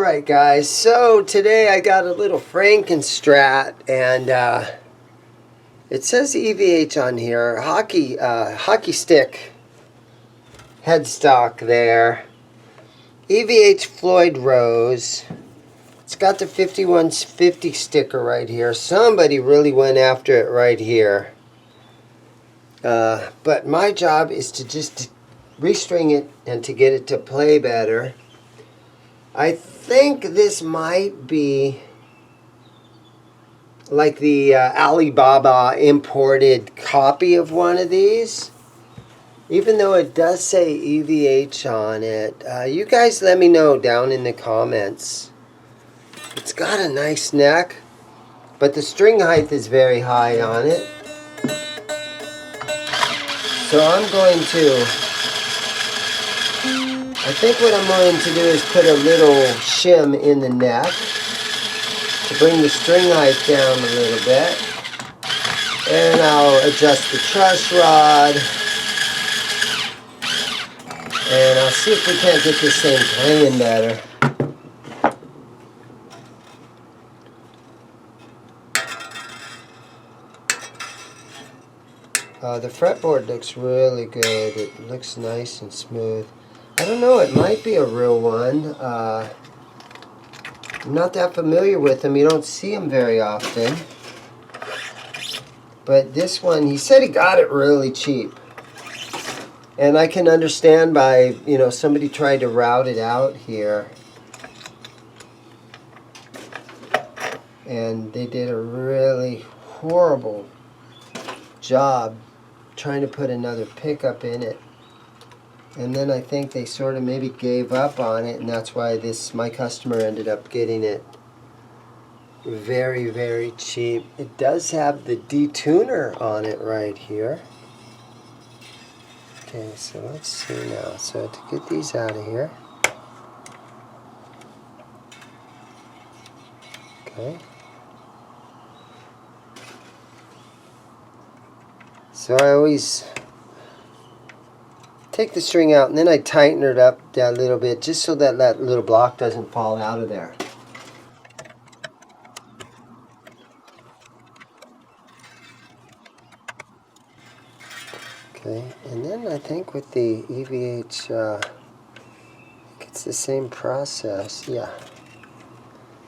Alright guys, so today I got a little Frankenstrat, and it says EVH on here, hockey stick headstock there, EVH Floyd Rose. It's got the 5150 sticker right here. Somebody really went after it right here, but my job is to just restring it and to get it to play better. I think this might be like the Alibaba imported copy of one of these, even though it does say EVH on it. You guys let me know down in the comments. It's got a nice neck, but the string height is very high on it. So I'm going to, I think what I'm going to do is put a little shim in the neck to bring the string height down a little bit. And I'll adjust the truss rod. And I'll see if we can't get this thing playing better. The fretboard looks really good. It looks nice and smooth. I don't know, it might be a real one. I'm not that familiar with them. You don't see them very often. But this one, he said he got it really cheap. And I can understand by, you know, somebody tried to route it out here. And they did a really horrible job trying to put another pickup in it. And then I think they sort of maybe gave up on it, and that's why my customer ended up getting it very, very cheap. It does have the D-Tuner on it right here. Okay, so let's see now. So to get these out of here. Okay. So I always take the string out and then I tighten it up a little bit just so that that little block doesn't fall out of there. Okay, and then I think with the EVH, it's the same process, yeah.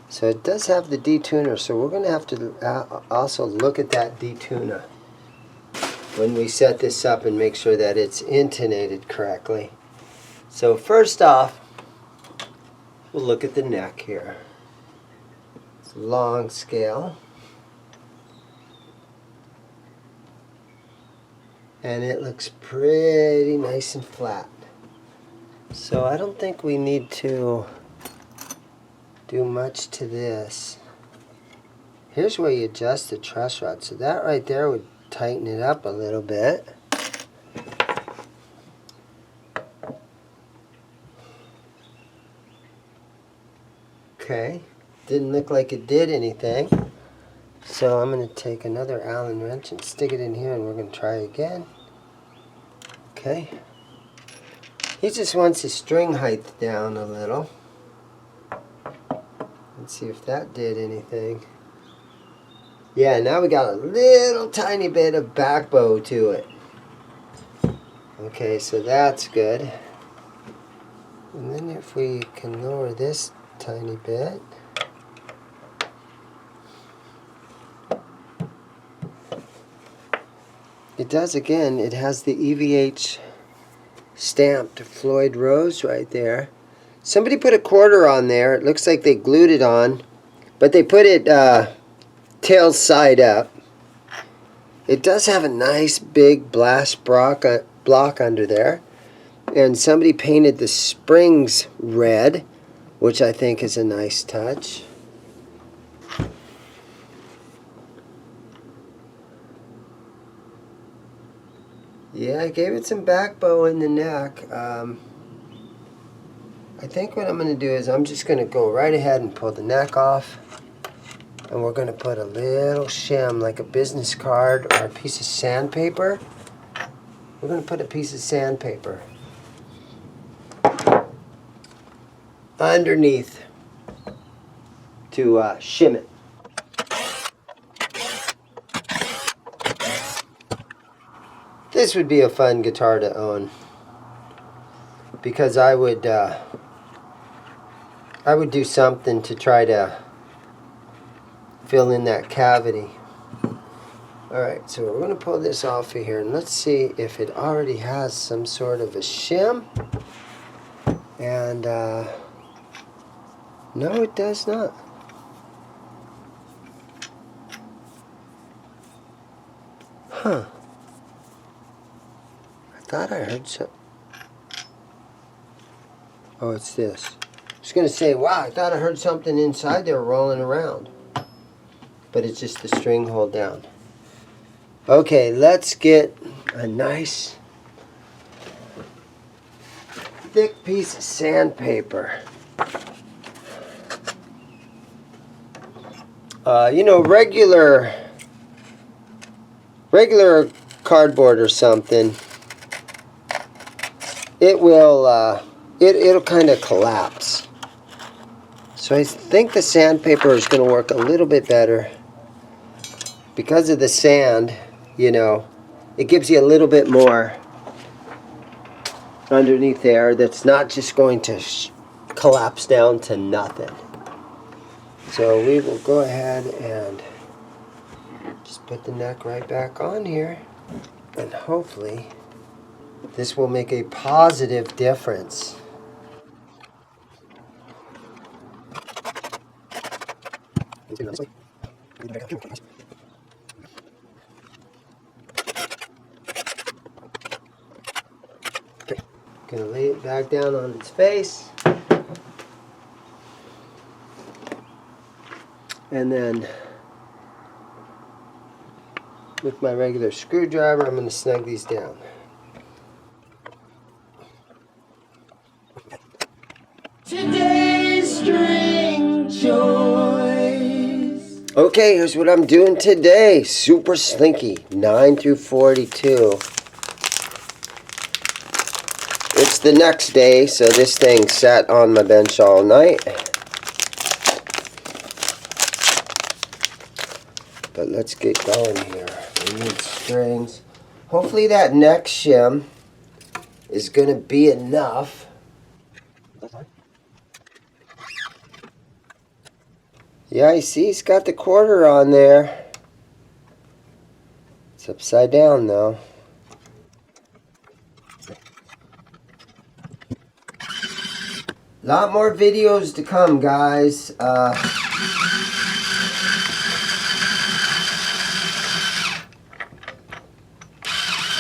So it does have the D-Tuner, so we're going to have to also look at that D-Tuna when we set this up and make sure that it's intonated correctly. So first off, we'll look at the neck here. It's a long scale. And it looks pretty nice and flat. So I don't think we need to do much to this. Here's where you adjust the truss rod. So that right there would tighten it up a little bit. Okay, didn't look like it did anything. So I'm going to take another Allen wrench and stick it in here, and we're going to try again. Okay. He just wants his string height down a little. Let's see if that did anything. Yeah, now we got a little tiny bit of back bow to it. Okay, so that's good. And then if we can lower this tiny bit. It does again, it has the EVH stamped Floyd Rose right there. Somebody put a quarter on there. It looks like they glued it on, but they put it tail side up. It does have a nice big blast block under there, and somebody painted the springs red, which I think is a nice touch. Yeah, I gave it some back bow in the neck. I think what I'm going to do is I'm just going to go right ahead and pull the neck off. And we're going to put a little shim, like a business card or a piece of sandpaper. We're going to put a piece of sandpaper underneath shim it. This would be a fun guitar to own, because I would do something to try to fill in that cavity. Alright, so we're going to pull this off of here, and let's see if it already has some sort of a shim. And no, it does not. Huh. I thought I heard some. Oh, it's this. I was going to say, wow, I thought I heard something inside there rolling around. But it's just the string hold down. Okay, let's get a nice thick piece of sandpaper. You know, regular cardboard or something, it will it'll kind of collapse. So I think the sandpaper is going to work a little bit better. Because of the sand, you know, it gives you a little bit more underneath there that's not just going to collapse down to nothing. So we will go ahead and just put the neck right back on here, and hopefully this will make a positive difference. Okay, gonna lay it back down on its face, and then with my regular screwdriver, I'm gonna snug these down. Today's string choice. Okay, here's what I'm doing today. Super slinky, 9 through 42. It's the next day, so this thing sat on my bench all night. But let's get going here. We need strings. Hopefully that neck shim is going to be enough. Yeah, I see it's got the quarter on there. It's upside down though. A lot more videos to come, guys.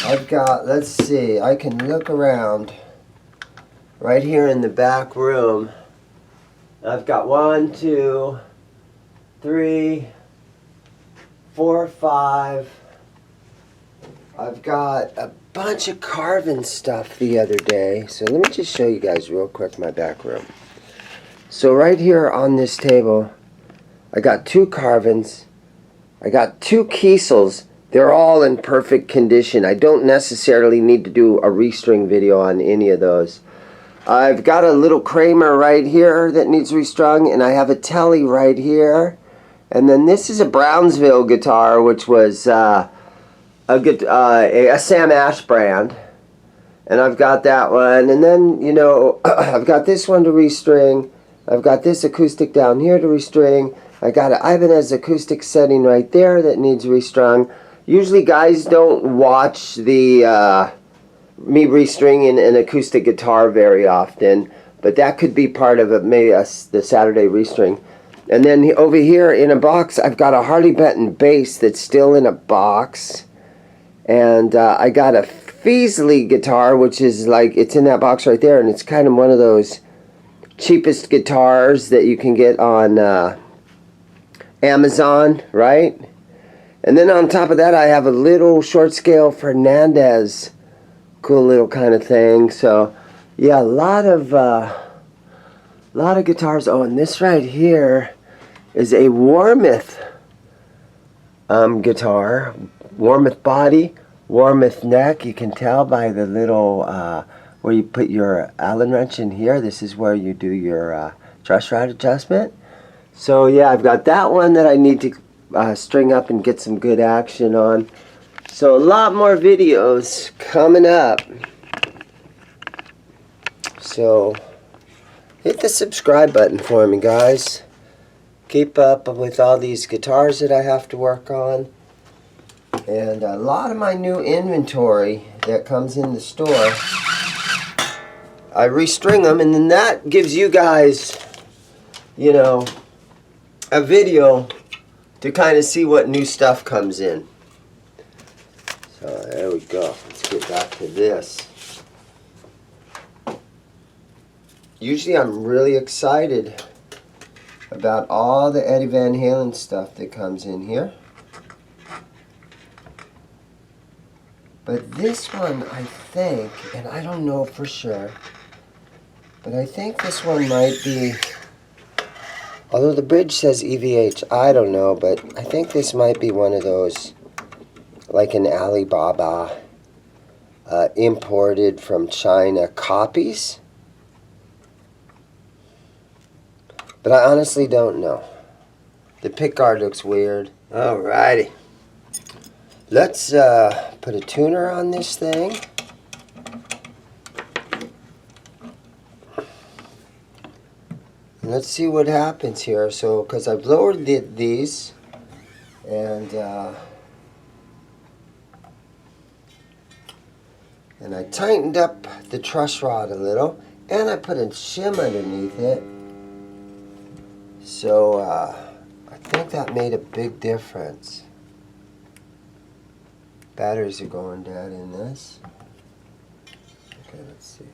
I've got, let's see, I can look around right here in the back room. I've got 1, 2, 3, 4, 5. I've got a bunch of carving stuff the other day. So let me just show you guys real quick my back room. So right here on this table, I got 2 carvings. I got 2 kiesels. They're all in perfect condition. I don't necessarily need to do a restring video on any of those. I've got a little Kramer right here that needs restrung, and I have a Telly right here. And then this is a Brownsville guitar, which was a Sam Ash brand. And I've got that one. And then, you know, I've got this one to restring. I've got this acoustic down here to restring. I got an Ibanez acoustic setting right there that needs restrung. Usually guys don't watch the me restringing an acoustic guitar very often, but that could be part of maybe the Saturday restring. And then over here in a box, I've got a Harley Benton bass that's still in a box. And I got a Feasley guitar, which is like, it's in that box right there, and it's kind of one of those cheapest guitars that you can get on Amazon, right? And then on top of that, I have a little short scale Fernandez, cool little kind of thing. So yeah, a lot of guitars. Oh, and this right here is a Warmouth guitar, Warmouth body, Warmouth neck. You can tell by the little where you put your Allen wrench in here. This is where you do your truss rod adjustment. So yeah, I've got that one that I need to string up and get some good action on. So a lot more videos coming up. So hit the subscribe button for me, guys. Keep up with all these guitars that I have to work on. And a lot of my new inventory that comes in the store, I restring them, and then that gives you guys, you know, a video to kind of see what new stuff comes in. So there we go. Let's get back to this. Usually I'm really excited about all the Eddie Van Halen stuff that comes in here. But this one, I think, and I don't know for sure, but I think this one might be, although the bridge says EVH, I don't know, but I think this might be one of those, like an Alibaba imported from China copies. But I honestly don't know. The pickguard looks weird. Alrighty. Let's put a tuner on this thing. And let's see what happens here. So, because I've lowered these, and I tightened up the truss rod a little, and I put a shim underneath it. So I think that made a big difference. Batteries are going dead in this. Okay, let's see.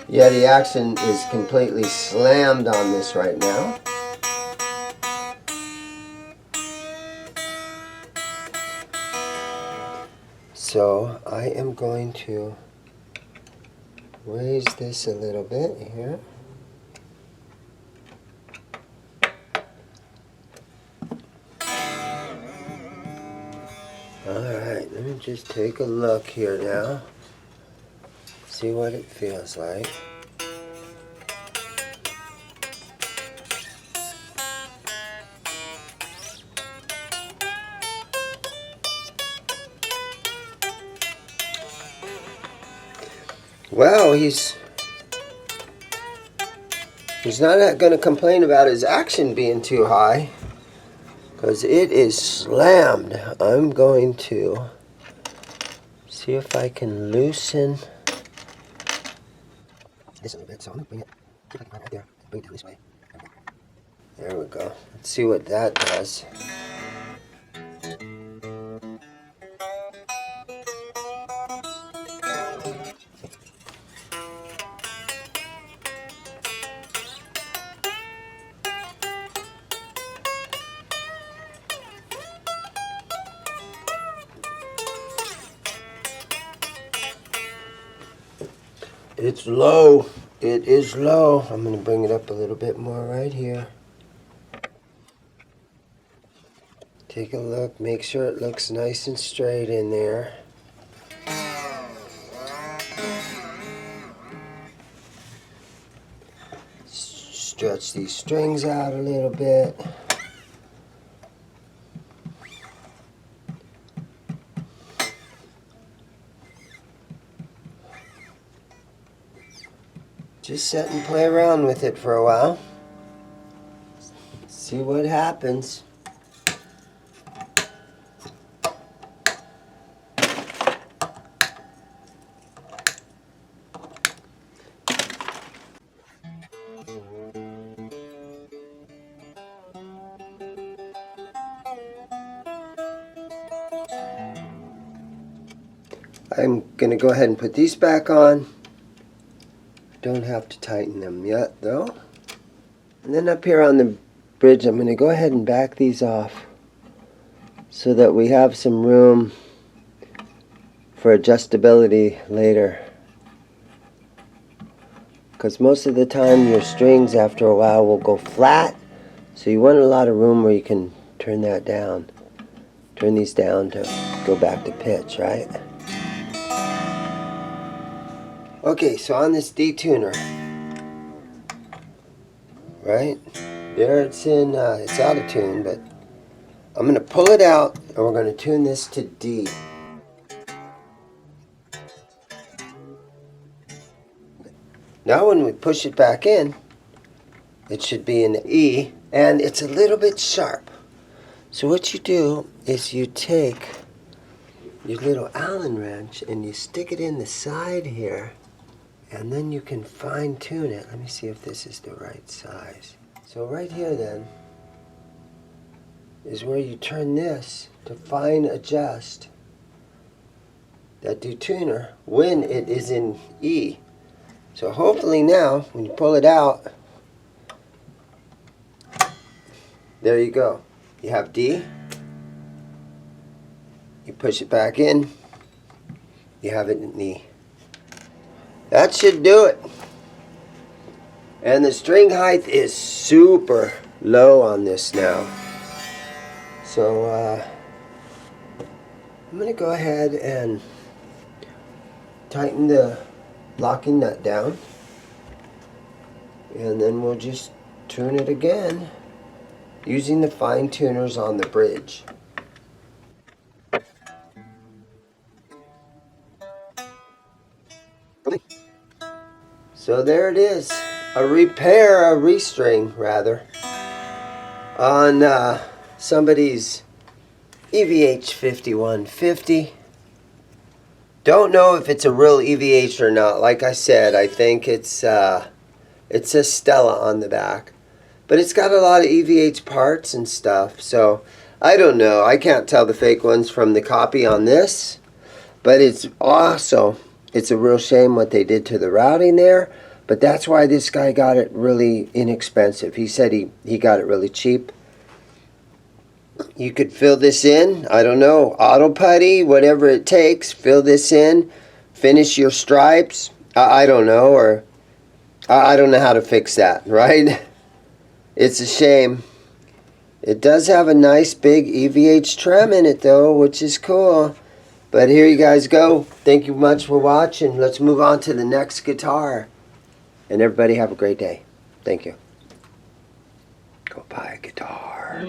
Yeah, the action is completely slammed on this right now. So I am going to raise this a little bit here. Alright, let me just take a look here now. See what it feels like. Well, he's not going to complain about his action being too high, because it is slammed. I'm going to see if I can loosen this a little bit. So I'm going to bring it, see if I can find it right there, bring it down this way. There we go. Let's see what that does. It's low. It is low. I'm going to bring it up a little bit more right here. Take a look. Make sure it looks nice and straight in there. Stretch these strings out a little bit. Just sit and play around with it for a while. See what happens. I'm going to go ahead and put these back on. Don't have to tighten them yet though. And then up here on the bridge, I'm going to go ahead and back these off so that we have some room for adjustability later. Because most of the time your strings after a while will go flat, so you want a lot of room where you can turn that down. Turn these down to go back to pitch, right? Okay, so on this D-Tuner, right? There it's in, it's out of tune, but I'm going to pull it out and we're going to tune this to D. Now when we push it back in, it should be in E, and it's a little bit sharp. So what you do is you take your little Allen wrench and you stick it in the side here, and then you can fine tune it. Let me see if this is the right size. So right here then is where you turn this to fine adjust that D-Tuner when it is in E. So hopefully now when you pull it out, there you go. You have D, you push it back in, you have it in E. That should do it. And the string height is super low on this now. So I'm going to go ahead and tighten the locking nut down, and then we'll just tune it again using the fine tuners on the bridge. So there it is, a restring rather, on somebody's EVH 5150. Don't know if it's a real EVH or not. Like I said, I think it says Stella on the back. But it's got a lot of EVH parts and stuff, so I don't know. I can't tell the fake ones from the copy on this. But it's also, it's a real shame what they did to the routing there. But that's why this guy got it really inexpensive. He said he got it really cheap. You could fill this in, I don't know, auto putty, whatever it takes, fill this in, finish your stripes, I don't know, or I don't know how to fix that, right? It's a shame. It does have a nice big EVH trim in it though, which is cool. But here you guys go. Thank you much for watching. Let's move on to the next guitar. And everybody have a great day. Thank you. Go buy a guitar.